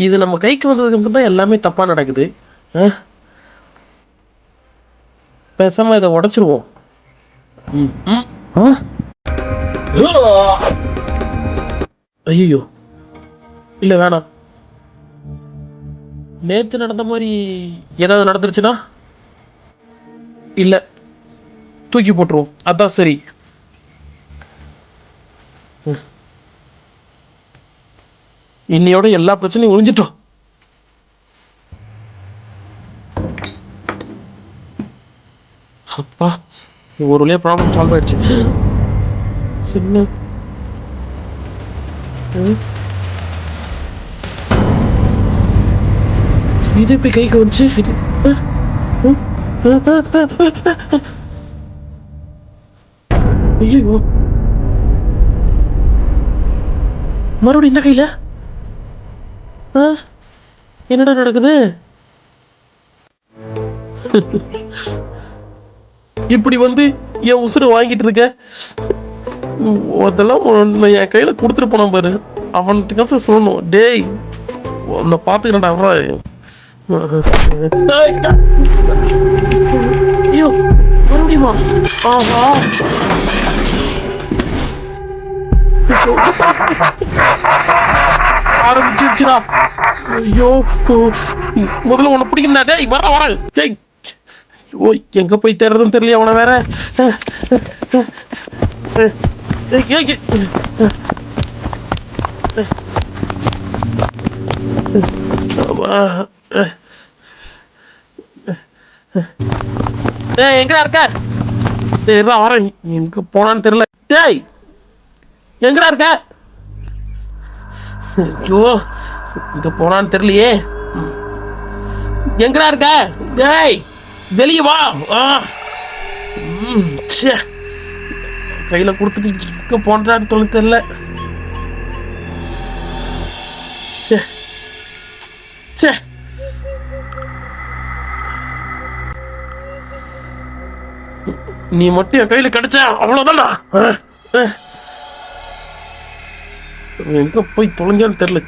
இது நம்ம கைக்கு வந்ததுக்கு தான் எல்லாமே தப்பா நடக்குது. பேசாம இதை உடைச்சிருவோம். ஐயோ இல்ல வேணாம். நேத்து நடந்த மாதிரி ஏதாவது நடந்துருச்சுன்னா இல்ல தூக்கி போட்டுருவோம். அதான் சரி. இன்னையோட எல்லா பிரச்சனையும் ஒழிஞ்சிட்டோம். அப்பா ஒரு வழியா ப்ராப்ளம் சால்வ் ஆயிடுச்சு. என்ன இது இப்ப கைக்கு வந்துச்சு. ஐயோ மறுபடியும் இந்த கையில என்னடா நடக்குது? இப்படி வந்து என் உசுரை வாங்கிட்டு இருக்க. அதெல்லாம் என் கையில கொடுத்துட்டு போன பாரு. அவனுக்கு சொல்லணும், டேய் உன்னை பார்த்துக்கிறேன்டா. ஐயோ மறுபடியுமா? ஆஹா ஆரம்பிச்சிருச்சுடா. ஐயோ முதல்ல உன்னை பிடிக்கணும்டா. டேய் வர டேய். ஓ எங்க போய் தேடுறதுன்னு தெரியல அவனை வேற. எங்கடா இருக்க? வரேன். எங்க போனான்னு தெரியல. டேய் எங்கடா இருக்க? ஐயோ இங்க போனான்னு தெரியலையே. எங்கடா இருக்க? டேய் வெளியே வா. கையில கொடுத்துட்டு இங்க போன்றான்னு சொல்ல தெரியல. நீ மட்டும் என் கையில கிடைச்ச அவ்வளவுதானா? எங்க போய் தொலைஞ்சான்னு தெரியல.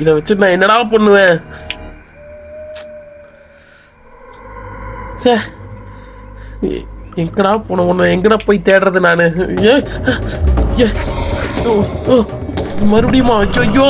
இத வச்சு நான் என்னடா பண்ணுவேன்? எங்கடா போன உன்ன எங்கடா போய் தேடுறது நானு? மறுபடியுமா? ஐயோ